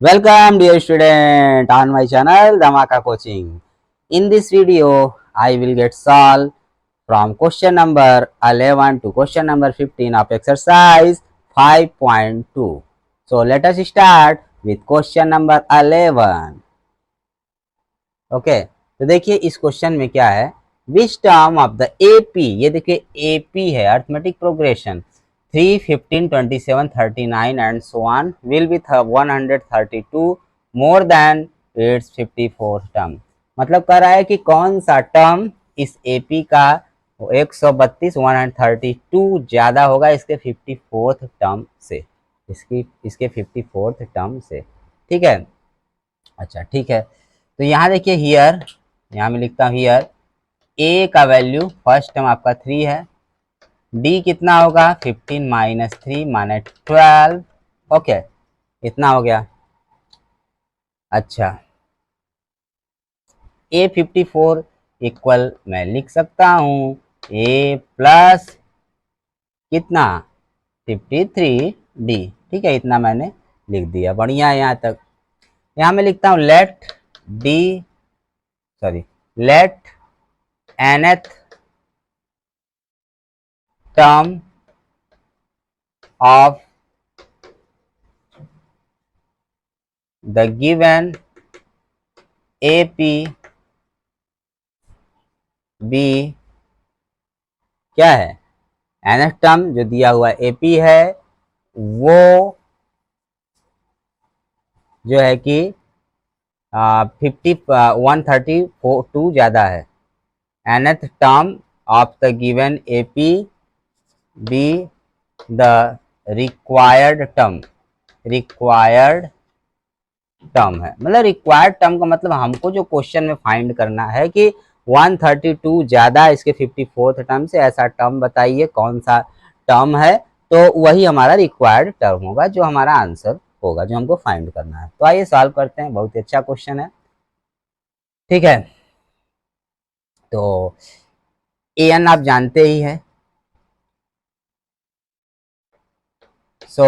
Welcome dear student on my channel Dhamaka Coaching. In this video I will get solve from question number 11 to question number 15 of exercise 5.2. So let us start with question number 11. Okay तो देखिए इस question में क्या है, which term of the AP, ये देखिए AP है arithmetic progression 3, 15, 27, 39 and so on will be 132 more than it's 54 term. मतलब कह रहा है कि कौन सा टर्म इस एपी का 132 132 ज्यादा होगा इसके 54th टर्म से, इसके 54th टर्म से। ठीक है, अच्छा ठीक है। तो यहाँ देखिए हियर, यहाँ मैं लिखता हूँ हियर ए का वैल्यू फर्स्ट टर्म आपका 3 है, डी कितना होगा 15 माइनस 3 माने 12। ओके इतना हो गया। अच्छा ए 54 इक्वल मैं लिख सकता हूँ ए प्लस कितना 53 डी। ठीक है, इतना मैंने लिख दिया, बढ़िया है यहाँ तक। यहाँ मैं लिखता हूँ late nth term of the given AP B क्या है, nth टर्म जो दिया हुआ AP है वो जो है कि 132 ज़्यादा है। nth term of the given AP B the required term है। मतलब रिक्वायर्ड टर्म का मतलब हमको जो क्वेश्चन में फाइंड करना है कि 132 ज्यादा इसके 54th टर्म से, ऐसा टर्म बताइए कौन सा टर्म है, तो वही हमारा रिक्वायर्ड टर्म होगा जो हमारा आंसर होगा जो हमको फाइंड करना है। तो आइए सॉल्व करते हैं, बहुत ही अच्छा क्वेश्चन है। ठीक है, तो एन आप जानते ही है। सो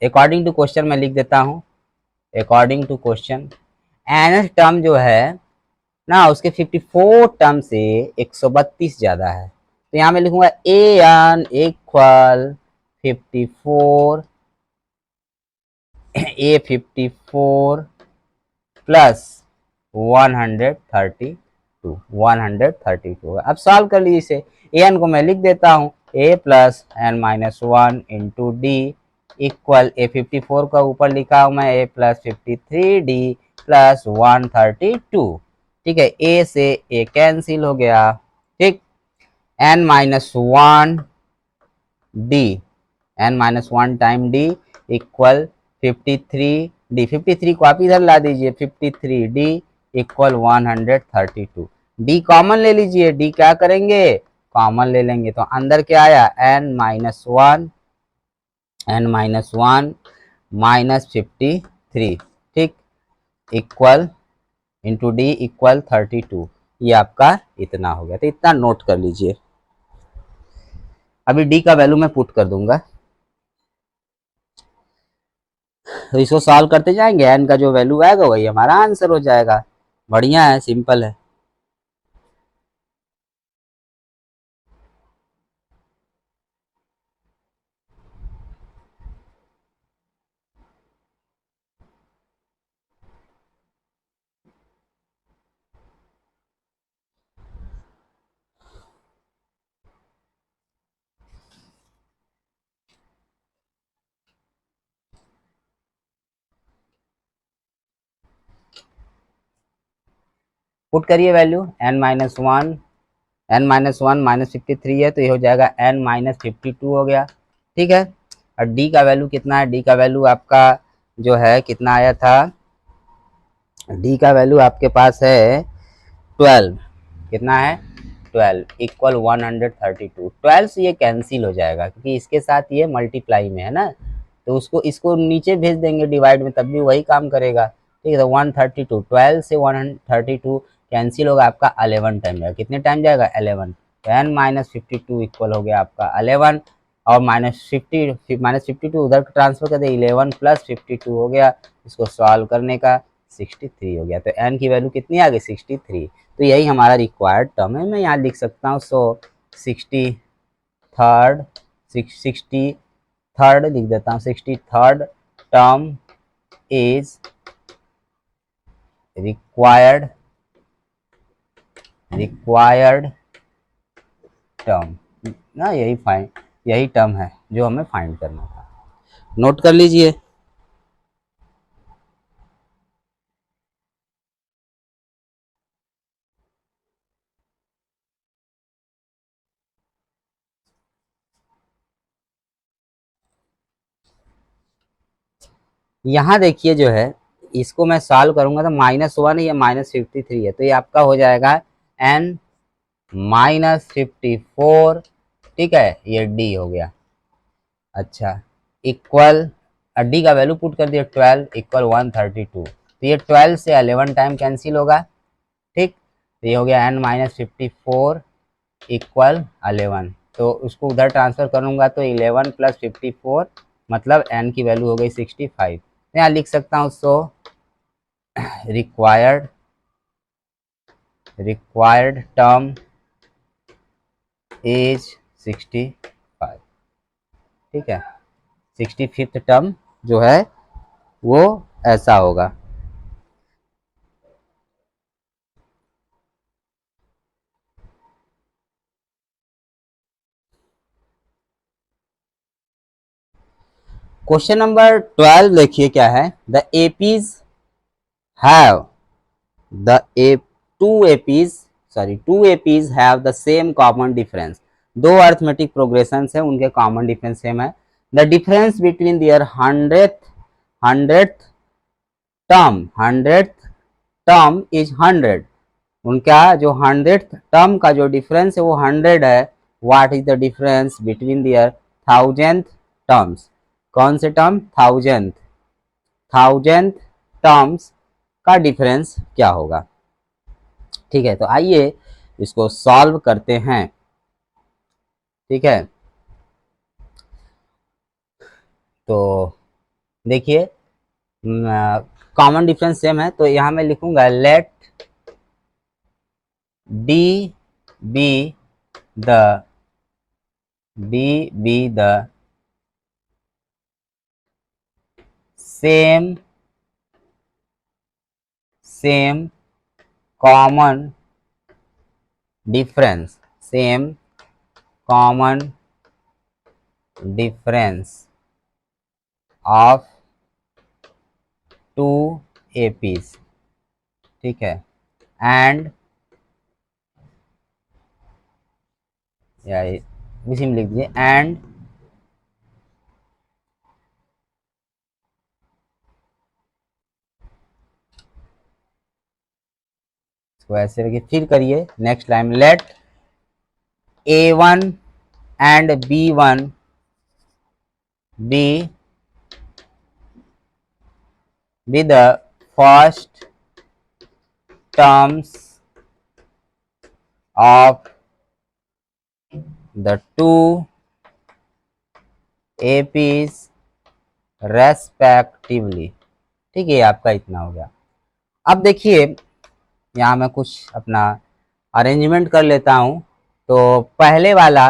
अकॉर्डिंग टू क्वेश्चन मैं लिख देता हूँ, according to question nth term जो है ना उसके 54 टर्म से 132 ज्यादा है। तो यहाँ मैं लिखूंगा ए एन इक्वल 54 A54 प्लस 132 अब सॉल्व कर लीजिए इसे। एन को मैं लिख देता हूँ a plus N minus 1 into d equal A54 का ऊपर लिखा हूँ मैं ए प्लस 53D प्लस 132। ठीक है, ए से ए कैंसिल हो गया। ठीक, N minus 1 time D equal 53D, 53 को आप इधर ला दीजिए, 53D इक्वल 132। डी कॉमन ले लीजिए, डी क्या करेंगे कॉमन ले लेंगे, तो अंदर क्या आया n माइनस 1 माइनस 53। ठीक, इक्वल इंटू डी इक्वल 32, ये आपका इतना हो गया। तो इतना नोट कर लीजिए। अभी डी का वैल्यू मैं पुट कर दूंगा, तो इसको सॉल्व करते जाएंगे, एन का जो वैल्यू आएगा वही हमारा आंसर हो जाएगा। बढ़िया है, सिंपल है। पुट करिए वैल्यू n माइनस 1 माइनस 53 है, तो ये हो जाएगा n माइनस 52 हो गया। ठीक है, और d का वैल्यू कितना है, d का वैल्यू आपका जो है कितना आया था, d का वैल्यू आपके पास है 12। कितना है 12 इक्वल 132। 12 से ये कैंसिल हो जाएगा क्योंकि इसके साथ ये मल्टीप्लाई में है ना, तो इसको नीचे भेज देंगे डिवाइड में, तब भी वही काम करेगा। ठीक है, तो 132 12 से 132 कैंसिल होगा, आपका 11 टाइम जाएगा। कितने टाइम जाएगा 11, तो n माइनस 52 इक्वल हो गया आपका 11। और -52 उधर ट्रांसफर कर दे, 11 + 52 हो गया, इसको सॉल्व करने का 63 हो गया। तो n की वैल्यू कितनी आ गई 63। तो यही हमारा रिक्वायर्ड टर्म है। मैं यहाँ लिख सकता हूँ, सो 63rd लिख देता हूँ, 63rd term is required term ना, यही टर्म है जो हमें फाइंड करना था। नोट कर लीजिए। यहाँ देखिए जो है, इसको मैं सॉल्व करूंगा तो -1 या -53 है, तो ये आपका हो जाएगा n -54, ठीक है, ये d हो गया। अच्छा, इक्वल डी का वैल्यू पुट कर दिया 12 = 132, तो ये 12 से 11 टाइम कैंसिल होगा, ठीक। तो ये हो गया n -54 = 11, तो उसको उधर ट्रांसफर करूंगा तो 11 + 54 मतलब n की वैल्यू हो गई 65। तो यहाँ लिख सकता हूँ, सो रिक्वायर्ड टर्म इज 65, ठीक है। 65th टर्म जो है वो ऐसा होगा। क्वेश्चन नंबर 12 देखिए क्या है। The APs have the two APs have the same common difference. दो अर्थमेटिक प्रोग्रेशन है, उनके कॉमन डिफरेंस सेम है। The difference between their hundred term is 100। उनका जो 100th टर्म का जो डिफरेंस है वो 100 है। What is the difference between their 1000th terms. कौन से टर्म? 1000th टर्म्स का डिफरेंस क्या होगा, ठीक है। तो आइए इसको सॉल्व करते हैं, ठीक है। तो देखिए, कॉमन डिफरेंस सेम है, तो यहाँ मैं लिखूंगा let D be the same common difference of two APs, ठीक है। एंड या इसी में लिख दीजिए, एंड इसको ऐसे रखिए, फिर करिए next line, let A1 and B1 be the first terms of the two APs respectively, ठीक है। आपका इतना हो गया। अब देखिए यहाँ मैं कुछ अपना अरेंजमेंट कर लेता हूँ। तो पहले वाला,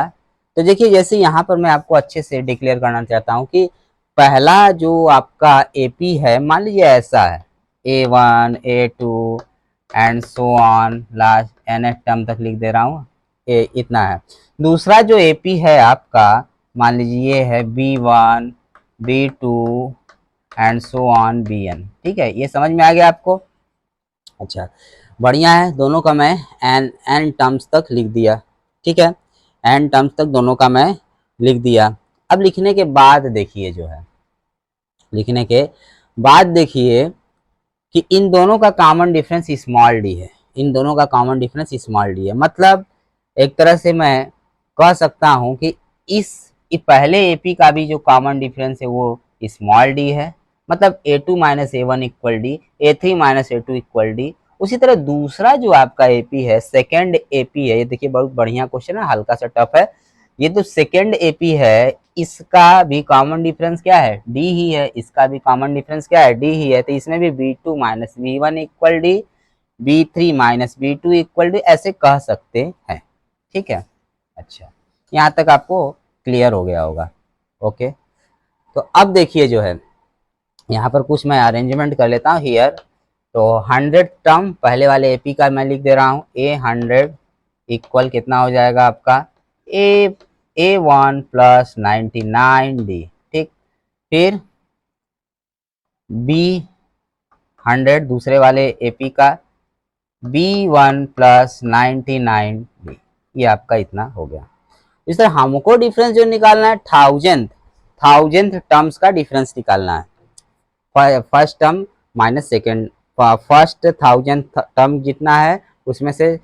तो देखिए जैसे यहाँ पर मैं आपको अच्छे से डिक्लेयर करना चाहता हूँ कि पहला जो आपका एपी है, मान लीजिए ऐसा है, A1 A2 and so on, last nth term तक लिख दे रहा हूँ, इतना है। दूसरा जो एपी है आपका, मान लीजिए ये है B1 B2 and so on Bn, ठीक है। ये समझ में आ गया आपको? अच्छा, बढ़िया है। दोनों का मैं n टर्म्स तक लिख दिया, ठीक है। n टर्म्स तक दोनों का मैं लिख दिया। अब लिखने के बाद देखिए जो है, लिखने के बाद देखिए कि इन दोनों का कॉमन डिफरेंस स्मॉल डी है। इन दोनों का कॉमन डिफरेंस स्मॉल डी है, मतलब एक तरह से मैं कह सकता हूं कि इस पहले एपी का भी जो कॉमन डिफरेंस है वो स्मॉल डी है, मतलब A2 - A1 = D, A3 - A2 = D। उसी तरह दूसरा जो आपका एपी है, सेकेंड एपी है, ये देखिए बहुत बढ़िया क्वेश्चन है, हल्का सा टफ है। ये तो सेकेंड एपी है, इसका भी कॉमन डिफरेंस क्या है, डी ही है, इसका भी कॉमन डिफरेंस क्या है, डी ही है, तो इसमें भी B2 minus B1 equal D, B3 minus B2 equal D, ऐसे कह सकते हैं। ठीक है, अच्छा यहाँ तक आपको क्लियर हो गया होगा। ओके, तो अब देखिए जो है यहाँ पर कुछ मैं अरेंजमेंट कर लेता हूँ हियर। तो 100 टर्म पहले वाले एपी का मैं लिख दे रहा हूँ, A100 इक्वल कितना हो जाएगा आपका A1 प्लस 99D। ठीक, फिर B100 दूसरे वाले एपी का B1 प्लस 99D, ये आपका इतना हो गया। इस तरह हमको डिफरेंस जो निकालना है, थाउजेंथ टर्म्स का डिफरेंस निकालना है। First term minus second, first 1000 term जितना है उसमें से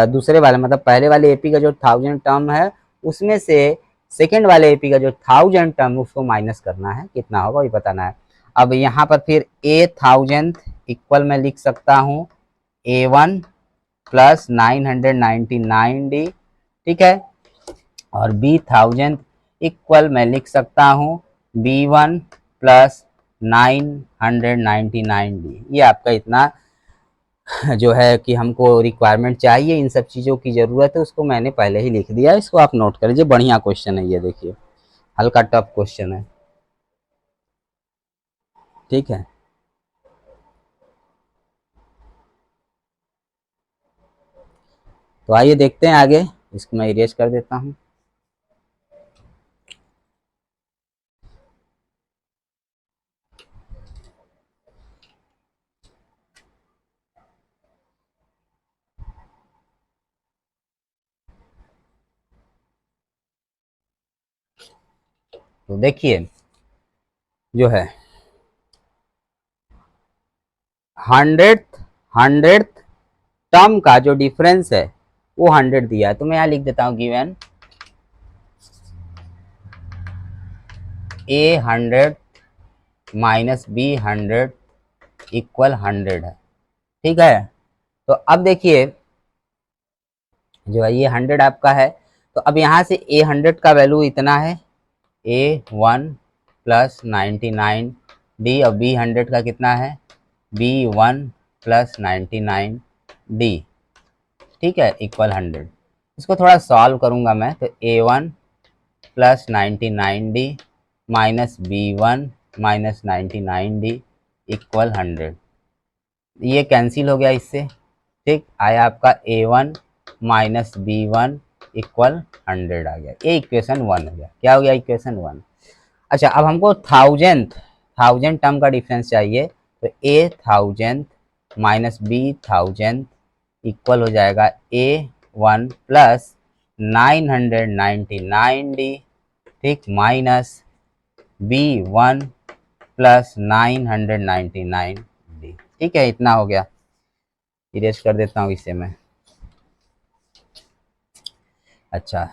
दूसरे वाले मतलब पहले वाले एपी का जो 1000 टर्म है उसमें से सेकेंड वाले एपी का जो 1000 टर्म उसको माइनस करना है, कितना होगा ये बताना है। अब यहाँ पर फिर A1000 इक्वल मैं लिख सकता हूँ A1 प्लस 999D। ठीक है, और B1000 इक्वल मैं लिख सकता हूँ B1 प्लस 999D। ये आपका इतना जो है कि हमको रिक्वायरमेंट चाहिए, इन सब चीज़ों की ज़रूरत है, उसको मैंने पहले ही लिख दिया, इसको आप नोट कर लीजिए। बढ़िया क्वेश्चन है ये, देखिए हल्का टफ क्वेश्चन है। ठीक है, तो आइए देखते हैं आगे, इसको मैं इरेज कर देता हूँ। तो देखिए जो है हंड्रेड टर्म का जो डिफरेंस है वो 100 दिया है, तो मैं यहाँ लिख देता हूँ given A100 minus B100 equal 100 है। ठीक है, तो अब देखिए जो है ये 100 आपका है, तो अब यहाँ से A100 का वैल्यू इतना है A1 प्लस 99D, और B100 का कितना है B1 प्लस 99D। ठीक है, इक्वल 100। इसको थोड़ा सॉल्व करूंगा मैं, तो A1 plus 99D minus B1 minus 99D equal 100, ये कैंसिल हो गया इससे। ठीक, आया आपका A1 माइनस B1 इक्वल 100 आ गया, ये इक्वेशन 1 हो गया। क्या हो गया, इक्वेशन 1। अच्छा, अब हमको थाउजेंड टर्म का डिफरेंस चाहिए, तो A1000 माइनस B1000 इक्वल हो जाएगा A1 प्लस 999D। ठीक, माइनस B1 प्लस 999D। ठीक है, इतना हो गया, इरेज कर देता हूँ इसे मैं। अच्छा,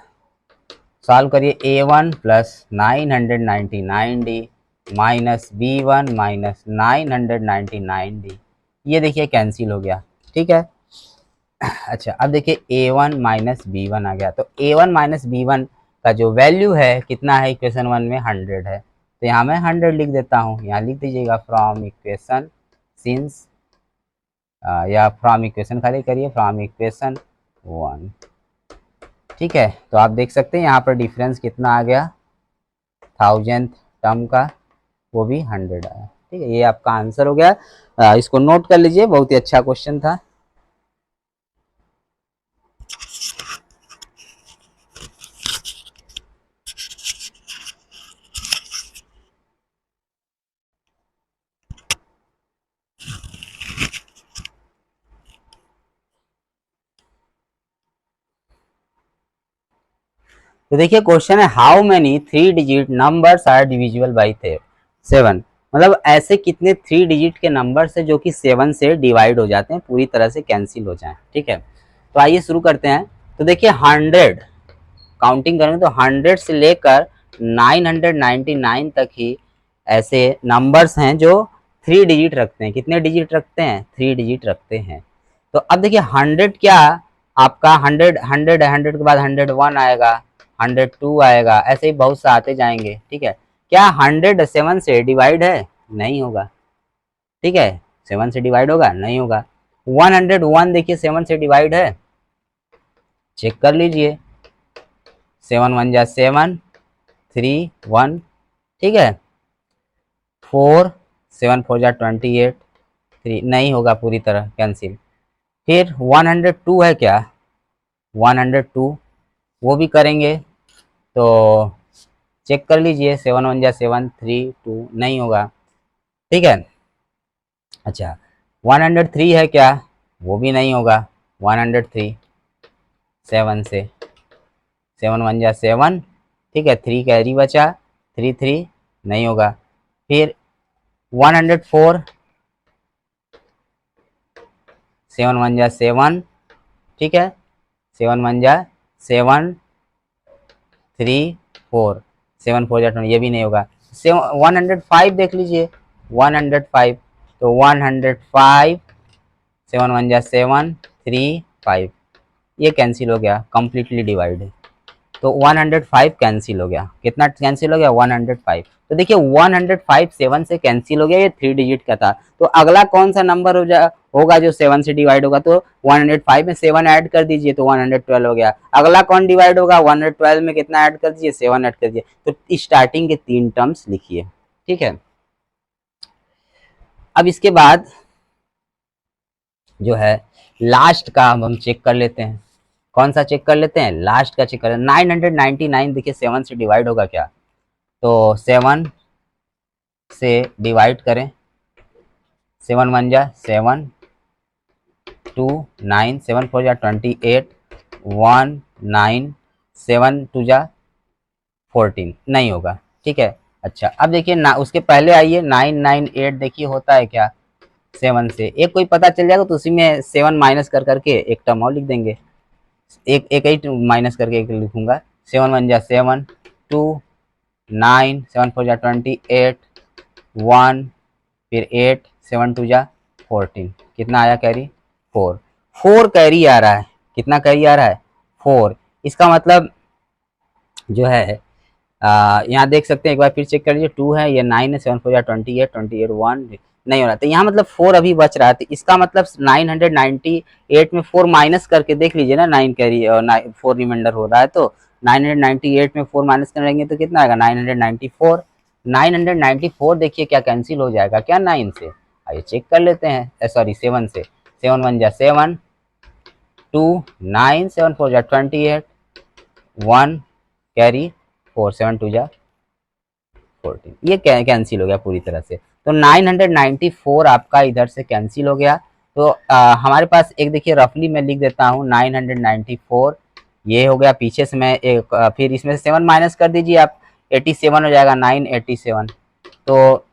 सॉल्व करिए, A1 plus 999D minus B1 minus 999D, ये देखिए कैंसिल हो गया। ठीक है, अच्छा अब देखिए A1 माइनस B1 आ गया, तो A1 माइनस B1 का जो वैल्यू है कितना है इक्वेशन 1 में, 100 है, तो यहाँ मैं 100 लिख देता हूँ। यहाँ लिख दीजिएगा फ्रॉम इक्वेशन सिंस, या फ्रॉम इक्वेशन खाली करिए, फ्रॉम इक्वेशन 1। ठीक है, तो आप देख सकते हैं यहाँ पर डिफरेंस कितना आ गया, 1000 टर्म का, वो भी 100 आया। ठीक है, ये आपका आंसर हो गया। इसको नोट कर लीजिए, बहुत ही अच्छा क्वेश्चन था। तो देखिए क्वेश्चन है, how many 3 digit numbers are divisible by 7, मतलब ऐसे कितने 3 डिजिट के नंबर्स है जो कि 7 से डिवाइड हो जाते हैं, पूरी तरह से कैंसिल हो जाए। ठीक है, तो आइए शुरू करते हैं। तो देखिए 100 काउंटिंग करेंगे तो 100 से लेकर 999 तक ही ऐसे नंबर्स हैं जो 3 डिजिट रखते हैं। कितने डिजिट रखते हैं, 3 डिजिट रखते हैं। तो अब देखिए 100 क्या आपका 100 100 100 के बाद 101 आएगा, 102 आएगा, ऐसे ही बहुत से आते जाएंगे। ठीक है, क्या 100 7 से डिवाइड है? नहीं होगा। ठीक है, 7 से डिवाइड होगा? नहीं होगा। 101 देखिए 7 से डिवाइड है, चेक कर लीजिए। 7 1 जा 7, 3 1, ठीक है। 4 7 4 जा 28, 3 नहीं होगा, पूरी तरह कैंसिल। फिर 102 है क्या? 102 वो भी करेंगे तो चेक कर लीजिए। 7 1 जा 7, 3 2, नहीं होगा। ठीक है, अच्छा 103 है क्या? वो भी नहीं होगा। 103 7 से, 7 1 जा 7, ठीक है, 3 कैरी बचा, 3 3, नहीं होगा। फिर 104 7 1 जा 7, ठीक है, 7 1 जा 7, 3 4, 7 4 जा 20, ये भी नहीं होगा। 105 देख लीजिए, 105 तो 105 7 1 जा 7, 3 5, ये कैंसिल हो गया, कंप्लीटली डिवाइड है। तो 105 कैंसिल हो गया। कितना कैंसिल हो गया? 105। तो देखिए 105 7 से कैंसिल हो गया, ये 3 डिजिट का था। तो अगला कौन सा नंबर होगा जो 7 से डिवाइड होगा? तो 105 में 7 ऐड कर दीजिए तो 112 हो गया। अगला कौन डिवाइड होगा? 112 में कितना ऐड कर दीजिए? 7 ऐड कर दीजिए। तो स्टार्टिंग के 3 टर्म्स लिखिए। ठीक है, अब इसके बाद जो है लास्ट का हम चेक कर लेते हैं। कौन सा चेक कर लेते हैं? लास्ट का चेक करें। 999 देखिए 7 से डिवाइड होगा क्या? तो 7 से डिवाइड करें, 7 1 जा 7, 2 9, 7 4 जा 28, 1 9, 7 2 जा 14, नहीं होगा। ठीक है, अच्छा अब देखिए ना, उसके पहले आइए 998 देखिए होता है क्या? 7 से एक कोई पता चल जाएगा तो उसी में 7 माइनस कर करके एक टर्म और लिख देंगे। एक एक ही माइनस करके एक लिखूंगा। 7 1 जा 7, 2 9, 7 4 जा 28, 1, फिर 8, 7 2 जा 14, कितना आया कैरी? 4, 4 कैरी आ रहा है। कितना कैरी आ रहा है? 4। इसका मतलब जो है यहाँ देख सकते हैं, एक बार फिर चेक कर लीजिए। 2 है, ये 9 है, 7 4 जा 28, 28 1, नहीं हो रहा। तो यहाँ मतलब 4 अभी बच रहा है। तो इसका मतलब 998 में 4 माइनस करके देख लीजिए ना, 9 कैरी और 4 रिमाइंडर हो रहा है। तो 998 में 4 माइनस करेंगे तो कितना आएगा? 994। 994 देखिए क्या कैंसिल हो जाएगा क्या 9 से? आइए चेक कर लेते हैं, सॉरी 7 से। 7 1 जा 7, 2 9, 7 4 जा 28, 1 कैरी 4, 7 2 जा 14, ये कैंसिल हो गया पूरी तरह से। तो 994 आपका इधर से कैंसिल हो गया। तो हमारे पास एक देखिए रफली मैं लिख देता हूँ 994, ये हो गया। पीछे से मैं एक फिर इसमें से 7 माइनस कर दीजिए आप, 87 हो जाएगा, 987। तो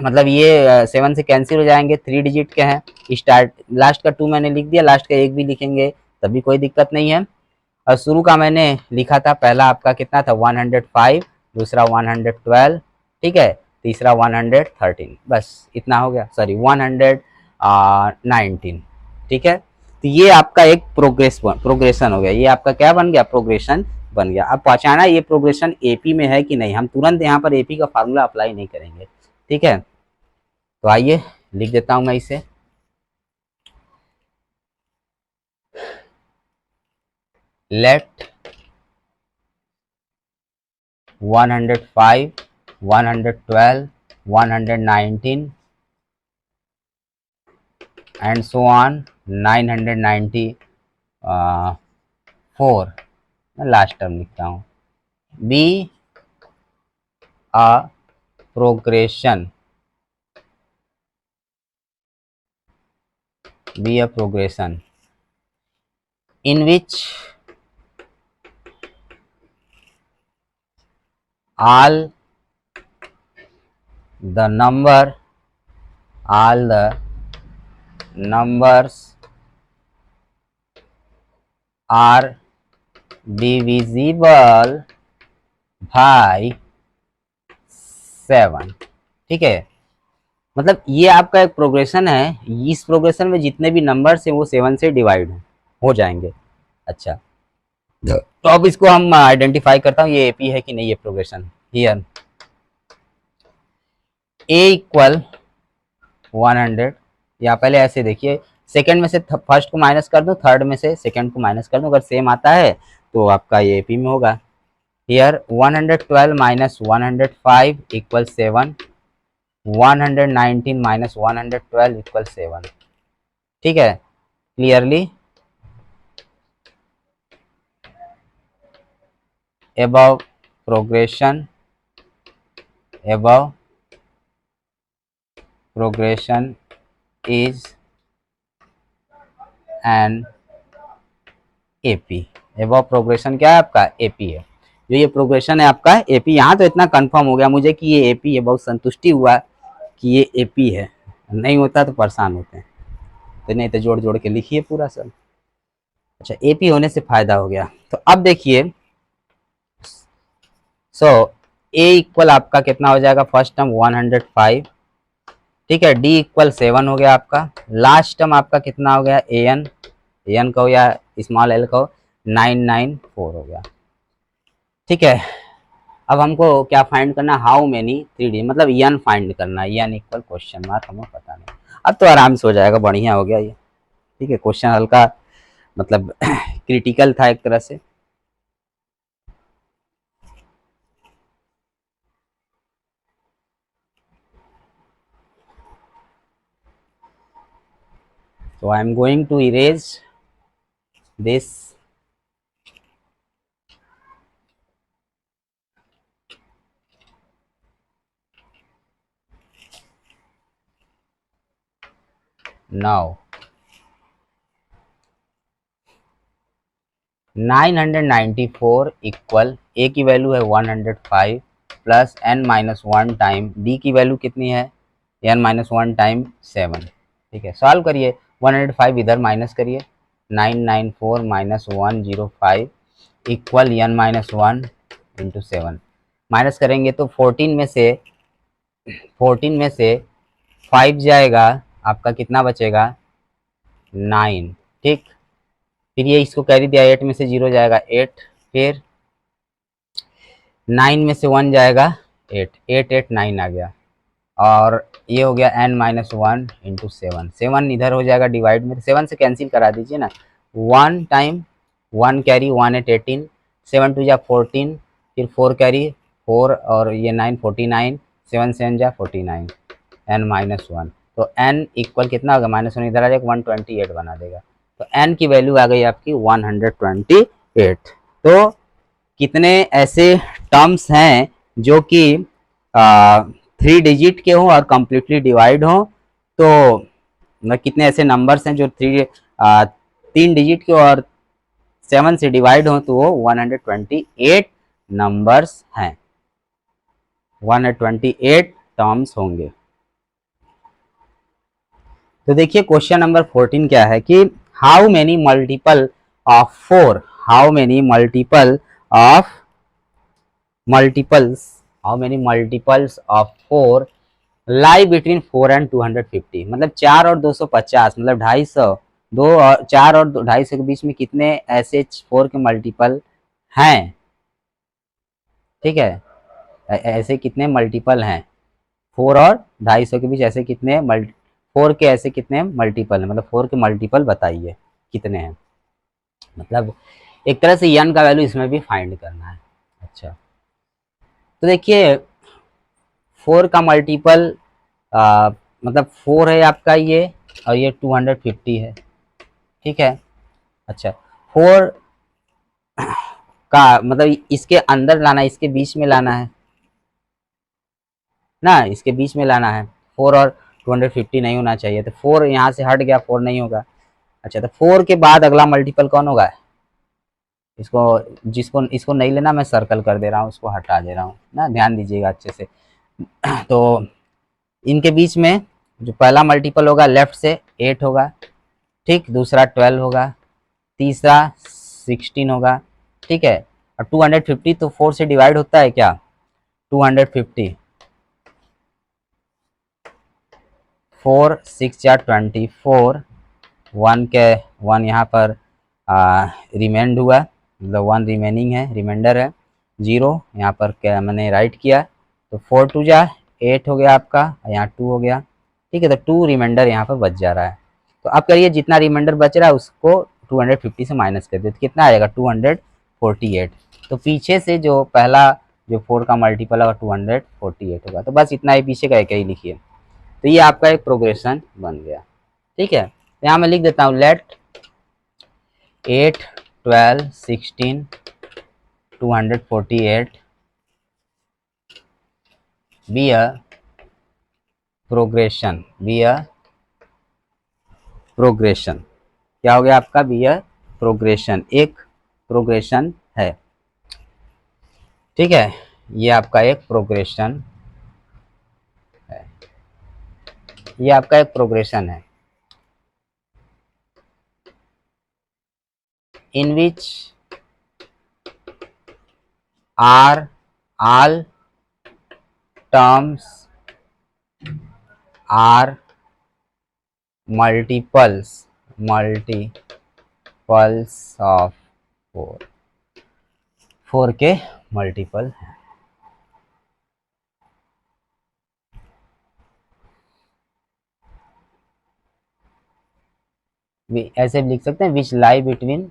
मतलब ये 7 से कैंसिल हो जाएंगे, 3 डिजिट के हैं। स्टार्ट लास्ट का 2 मैंने लिख दिया, लास्ट का 1 भी लिखेंगे तभी कोई दिक्कत नहीं है। और शुरू का मैंने लिखा था, पहला आपका कितना था? 105, दूसरा 112, ठीक है, तीसरा 113, बस इतना हो गया। सॉरी 119, ठीक है। तो ये आपका एक प्रोग्रेशन हो गया। ये आपका क्या बन गया? प्रोग्रेशन बन गया। अब पहचाना ये प्रोग्रेशन एपी में है कि नहीं। हम तुरंत यहाँ पर एपी का फार्मूला अप्लाई नहीं करेंगे, ठीक है। तो आइए लिख देता हूँ मैं इसे। लेट 105, 112, 119 and so on 994, मैं लास्ट टर्म लिखता हूँ। Be a progression, be a progression in which all the numbers are divisible by 7, ठीक है। मतलब ये आपका एक प्रोग्रेशन है, इस प्रोग्रेशन में जितने भी नंबर्स हैं वो 7 से डिवाइड हो जाएंगे। अच्छा, तो अब इसको हम आइडेंटिफाई करता हूँ ये एपी है कि नहीं ये प्रोग्रेशन। हियर ए इक्वल 100, या पहले ऐसे देखिए, सेकंड में से फर्स्ट को माइनस कर दो, थर्ड में से सेकंड को माइनस कर दो, अगर सेम आता है तो आपका ये एपी में होगा। Here 112 minus 105 equal 7, 119 minus 112 equal 7। ठीक है, clearly above progression above progression is an AP। above progression क्या है आपका AP है, जो ये प्रोग्रेशन है आपका AP। यहाँ तो इतना कंफर्म हो गया मुझे कि ये AP है, बहुत संतुष्टि हुआ कि ये AP है, नहीं होता तो परेशान होते हैं, तो नहीं तो जोड़ जोड़ के लिखिए पूरा सब। अच्छा, AP होने से फायदा हो गया। तो अब देखिए, सो A इक्वल आपका कितना हो जाएगा, फर्स्ट टर्म 105, ठीक है, डी इक्वल 7 हो गया आपका, लास्ट टर्म आपका कितना हो गया, एन का हो या स्मॉल एल का हो 994 हो गया। ठीक है, अब हमको क्या फाइंड करना, हाउ मेनी 3D, मतलब एन फाइंड करना है, एन इक्वल क्वेश्चन मार्क, हमें पता नहीं। अब तो आराम से हो जाएगा, बढ़िया हो गया ये। ठीक है, क्वेश्चन हल्का मतलब क्रिटिकल था एक तरह से। So I am going to erase this now। 994 equal A की वैल्यू है 105 plus N minus 1 time D की वैल्यू कितनी है, एन माइनस 1 टाइम 7। ठीक है, सॉल्व करिए, 105 इधर माइनस करिए, 994 minus 105 equal N minus 1 into 7। Minus करेंगे तो 14 में से 5 जाएगा, आपका कितना बचेगा 9। ठीक, फिर ये इसको कैरी दिया, 8 में से 0 जाएगा 8, फिर 9 में से 1 जाएगा 8, 8 8 9 आ गया, और ये हो गया n माइनस 1 इंटू 7। 7 इधर हो जाएगा डिवाइड में, 7 से कैंसिल करा दीजिए ना, 1 टाइम 1 कैरी 1 8 18, 7 2 जा 14, फिर 4 कैरी 4 और ये 9 49, 7 7 जा 49, n माइनस 1। तो n इक्वल कितना होगा, माइनस 1 इधर आ जाएगा 128 बना देगा, तो n की वैल्यू आ गई आपकी 128। तो कितने ऐसे टर्म्स हैं जो कि 3 डिजिट के हों और कम्प्लीटली डिवाइड हों, तो कितने ऐसे नंबर्स हैं जो 3 डिजिट के और 7 से डिवाइड हों, तो वो 128 नंबर्स हैं, 128 टर्म्स होंगे। तो देखिए क्वेश्चन नंबर 14 क्या है कि how many multiple of 4, how many multiple of how many multiples of 4 lie between 4 and 250, मतलब 4 और 250, मतलब 250, 2 और 4 और 250 के बीच में कितने ऐसे 4 के मल्टीपल हैं। ठीक है, ऐसे कितने मल्टीपल हैं 4 और 250 के बीच, ऐसे कितने 4 के ऐसे कितने मल्टीपल हैं, मतलब 4 के मल्टीपल बताइए कितने हैं, मतलब एक तरह से n का वैल्यू इसमें भी फाइंड करना है। अच्छा, तो देखिए 4 का मल्टीपल मतलब 4 है आपका ये, और ये 250 है। ठीक है, अच्छा 4 का मतलब इसके अंदर लाना है, इसके बीच में लाना है ना, इसके बीच में लाना है, 4 और 250 नहीं होना चाहिए, तो 4 यहाँ से हट गया, 4 नहीं होगा। अच्छा, तो 4 के बाद अगला मल्टीपल कौन होगा, इसको जिसको इसको नहीं लेना, मैं सर्कल कर दे रहा हूँ, उसको हटा दे रहा हूँ ना, ध्यान दीजिएगा अच्छे से। तो इनके बीच में जो पहला मल्टीपल होगा लेफ्ट से 8 होगा, ठीक, दूसरा 12 होगा, तीसरा 16 होगा। ठीक है, और 250 तो 4 से डिवाइड होता है क्या, 250, 4 6 या 24, 1 के 1 यहाँ पर रिमेंड हुआ, मतलब 1 रिमेनिंग है, रिमाइंडर है 0, यहाँ पर क्या मैंने राइट किया, तो 4 2 जा 8 हो गया आपका, यहाँ 2 हो गया, ठीक है। तो 2 रिमाइंडर यहाँ पर बच जा रहा है। तो अब करिए जितना रिमाइंडर बच रहा है उसको 250 से माइनस कर दे तो कितना आएगा 248। तो पीछे से जो पहला जो 4 का मल्टीपल होगा 248 होगा। तो बस इतना ही पीछे का एक ही लिखिए। तो ये आपका एक प्रोग्रेशन बन गया, ठीक है। तो यहाँ मैं लिख देता हूँ लेट 8 12 16 248 be a progression, क्या हो गया आपका बी अ प्रोग्रेशन, एक प्रोग्रेशन है, ठीक है। ये आपका एक प्रोग्रेशन है, ये आपका एक प्रोग्रेशन है in which are all terms are multiples of 4 के मल्टीपल है। ऐसे भी लिख सकते हैं विच लाई बिटवीन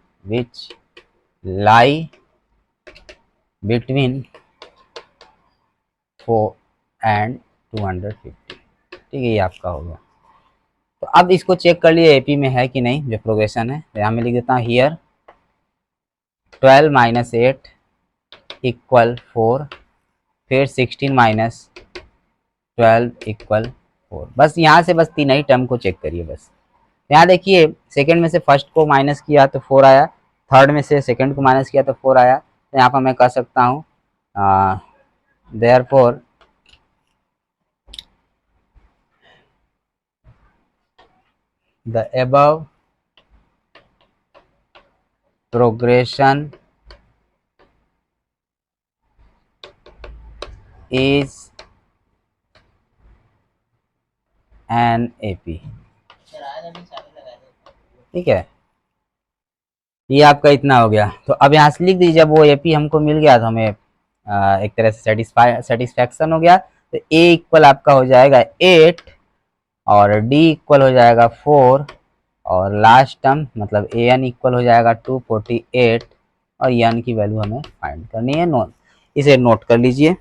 4 एंड 250, ठीक है। ये आपका हो गया। तो अब इसको चेक कर लिए एपी में है कि नहीं जो प्रोग्रेशन है। तो यहाँ में लिख देता हूँ हियर 12 माइनस 8 इक्वल 4, फिर 16 माइनस 12 इक्वल 4। बस यहाँ से बस तीन ही टर्म को चेक करिए बस। यहाँ देखिए सेकंड में से फर्स्ट को माइनस किया तो 4 आया, थर्ड में से सेकंड को माइनस किया तो 4 आया। तो यहाँ पर मैं कह सकता हूँ therefore the above progression is an AP, ठीक है। ये आपका इतना हो गया। तो अब यहाँ से लिख दीजिए जब वो एपी हमको मिल गया तो हमें एक तरह से सेटिस्फैक्शन हो गया। तो ए इक्वल आपका हो जाएगा 8 और डी इक्वल हो जाएगा 4 और लास्ट टर्म मतलब ए एन इक्वल हो जाएगा 248 और एन की वैल्यू हमें फाइंड करनी है। नोट इसे नोट कर लीजिए।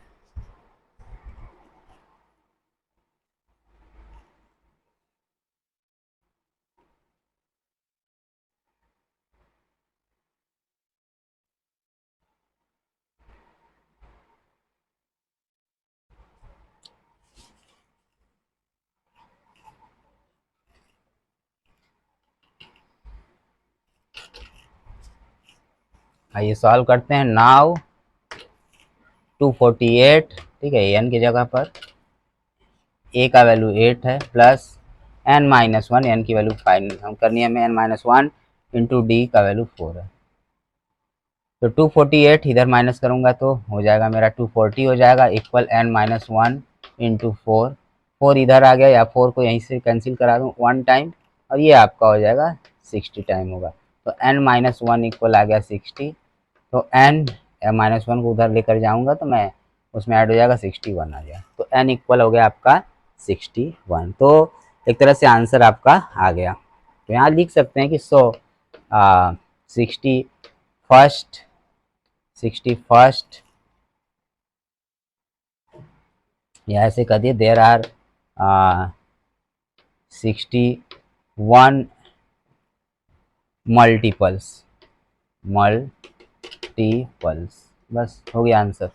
आइए सॉल्व करते हैं। नाउ 248, ठीक है, एन की जगह पर ए का वैल्यू 8 है प्लस एन माइनस 1, एन की वैल्यू फाइंड हम करनी है हमें एन माइनस 1 इंटू डी का वैल्यू 4 है। तो 248 इधर माइनस करूंगा तो हो जाएगा मेरा 240 हो जाएगा इक्वल एन माइनस 1 इंटू 4, 4 इधर आ गया या 4 को यहीं से कैंसिल करा दूँ 1 टाइम और ये आपका हो जाएगा 60 टाइम होगा। तो एन माइनस 1 इक्वल आ गया 60। तो एन माइनस 1 को उधर लेकर जाऊंगा तो मैं उसमें ऐड हो जाएगा 61 आ गया। तो एन इक्वल हो गया आपका 61। तो एक तरह से आंसर आपका आ गया। तो यहाँ लिख सकते हैं कि 61 या ऐसे कर दिए देयर आर 61 मल्टीपल्स, बस हो गया आंसर।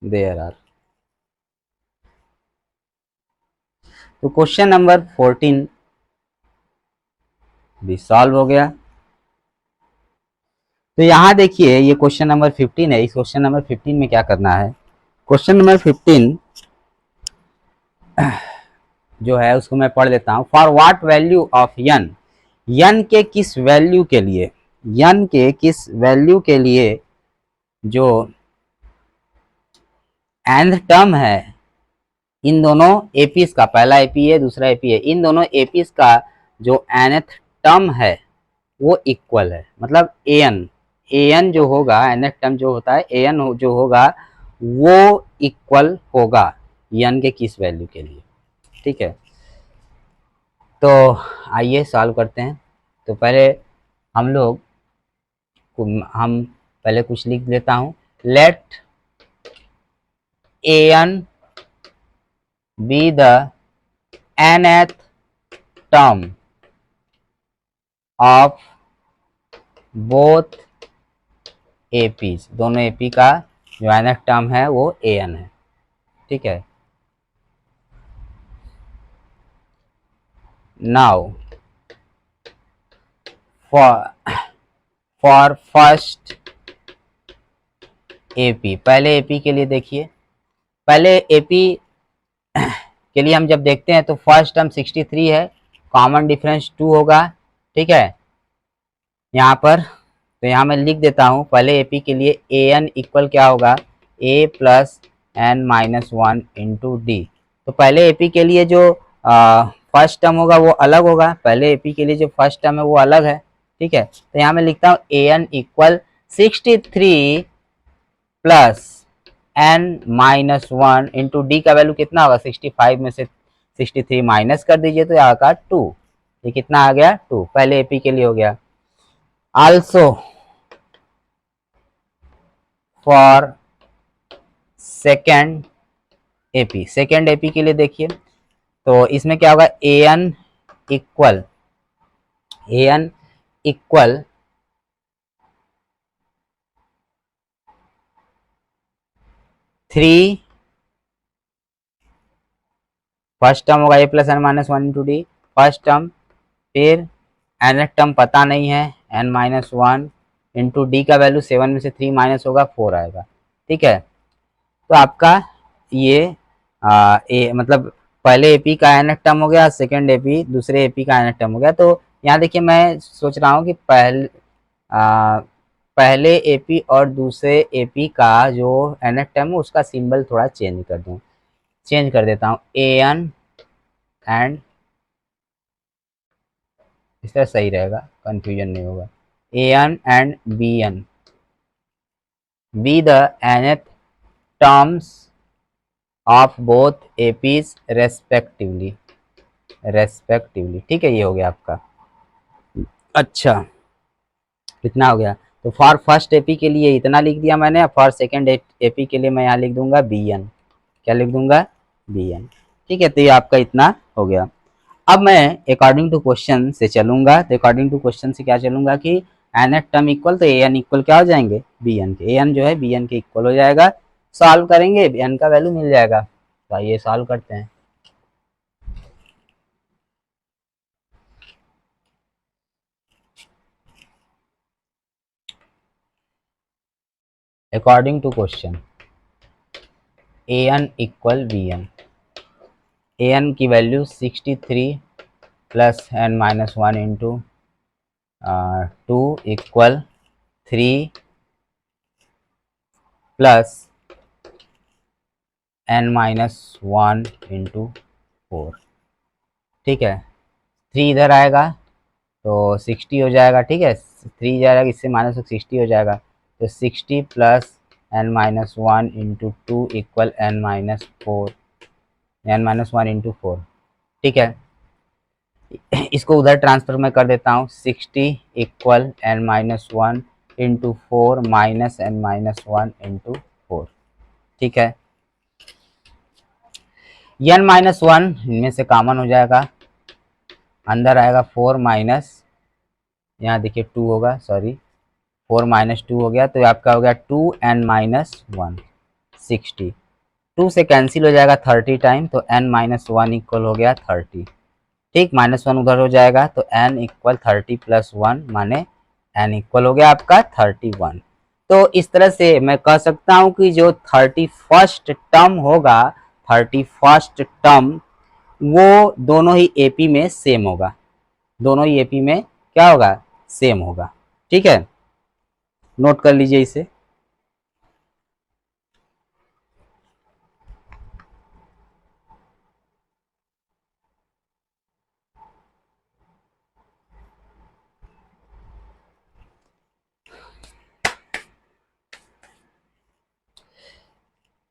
There are. तो क्वेश्चन नंबर 14 भी सॉल्व हो गया। तो यहाँ देखिए ये क्वेश्चन नंबर 15 है। इस क्वेश्चन नंबर 15 में क्या करना है, क्वेश्चन नंबर 15 जो है उसको मैं पढ़ लेता हूँ। फॉर व्हाट वैल्यू ऑफ यन, यन के किस वैल्यू के लिए, यन के किस वैल्यू के लिए जो nth टर्म है इन दोनों एपीज का, पहला एपी है दूसरा एपी है, इन दोनों एपीज का जो nth टर्म है वो इक्वल है, मतलब एन जो होगा, nth टर्म जो होता है एन जो होगा वो इक्वल होगा एन के किस वैल्यू के लिए। ठीक है, तो आइए सॉल्व करते हैं। तो पहले हम लोग हम पहले कुछ लिख लेता हूं। Let N be the nth term of both APs, दोनों एपी का जो nth टर्म है वो an है। ठीक है, नाउ फॉर फर्स्ट एपी, पहले एपी के लिए देखिए, पहले एपी के लिए हम जब देखते हैं तो फर्स्ट टर्म 63 है, कॉमन डिफरेंस 2 होगा। ठीक है, यहाँ पर तो यहाँ मैं लिख देता हूँ पहले एपी के लिए ए एन इक्वल क्या होगा, a plus N minus one into d. तो पहले एपी के लिए जो फर्स्ट टर्म होगा वो अलग होगा, पहले एपी के लिए जो फर्स्ट टर्म है वो अलग है। ठीक है, तो यहाँ मैं लिखता हूँ a n equal 63 plus N minus one into d का वैल्यू कितना होगा, 65 में से 63 माइनस कर दीजिए तो यहाँ का 2, ये कितना आ गया 2, पहले एपी के लिए हो गया। Also for second AP, second AP के लिए देखिए तो इसमें क्या होगा, equal a n equal 3, first term होगा a plus N minus one into d, first term, फिर एन टर्म पता नहीं है n minus one into d का वैल्यू 7 में से 3 माइनस होगा 4 आएगा। ठीक है, तो आपका ये मतलब पहले एपी का एन टर्म हो गया, सेकेंड एपी दूसरे एपी का एन टर्म हो गया। तो यहाँ देखिए मैं सोच रहा हूँ कि पहले एपी और दूसरे एपी का जो एन टर्म है उसका सिंबल थोड़ा चेंज कर दूँ, चेंज कर देता हूँ ए एन एंड, इस तरह सही रहेगा, कंफ्यूजन नहीं होगा, a n and b n, be the nth terms of both APs respectively, respectively. ठीक है, ये हो गया आपका। अच्छा, कितना हो गया, तो फॉर फर्स्ट एपी के लिए इतना लिख दिया मैंने, फॉर सेकेंड एपी के लिए मैं यहाँ लिख दूंगा बी एन, क्या लिख दूंगा बी एन। ठीक है, तो ये आपका इतना हो गया। अब मैं अकॉर्डिंग टू क्वेश्चन से चलूंगा, तो अकॉर्डिंग टू क्वेश्चन से क्या चलूंगा कि एन टर्म इक्वल, तो ए एन इक्वल क्या हो जाएंगे बी एन के, ए एन जो है बी एन के इक्वल हो जाएगा, सॉल्व करेंगे एन का वैल्यू मिल जाएगा। तो आइए सॉल्व करते हैं। According to question a n equal b n, a n की value 63 plus N minus one into 2 equal 3 plus N minus one into 4। ठीक है, 3 इधर आएगा तो 60 हो जाएगा। ठीक है, 3 जाएगा, इससे माइनस 60 हो जाएगा, तो 60 plus N minus one into two equal N minus four, N minus one into four. ठीक है, इसको उधर ट्रांसफर मैं कर देता हूँ, 60 equal N minus one into four minus N minus one into four. ठीक है, एन माइनस वन इनमें से कॉमन हो जाएगा, अंदर आएगा 4 माइनस, यहाँ देखिए 2 होगा, सॉरी 4 माइनस 2 हो गया, तो आपका हो गया 2 एन माइनस वन, 60, 2 से कैंसिल हो जाएगा 30 टाइम, तो एन माइनस वन इक्वल हो गया 30। ठीक, माइनस वन उधर हो जाएगा, तो एन इक्वल 30 प्लस वन माने एन इक्वल हो गया आपका 31। तो इस तरह से मैं कह सकता हूं कि जो 31st टर्म होगा, 31st टर्म वो दोनों ही एपी में सेम होगा, दोनों ही एपी में क्या होगा सेम होगा। ठीक है, नोट कर लीजिए इसे।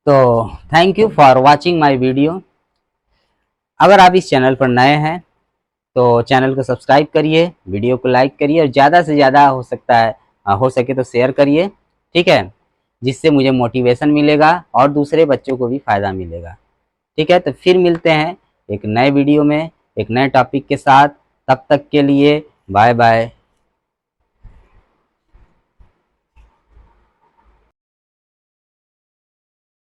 तो thank you for watching my video. अगर आप इस चैनल पर नए हैं तो चैनल को सब्सक्राइब करिए, वीडियो को लाइक करिए और ज़्यादा से ज़्यादा हो सकता है हो सके तो शेयर करिए, ठीक है, जिससे मुझे मोटिवेशन मिलेगा और दूसरे बच्चों को भी फ़ायदा मिलेगा। ठीक है, तो फिर मिलते हैं एक नए वीडियो में एक नए टॉपिक के साथ। तब तक के लिए बाय बाय।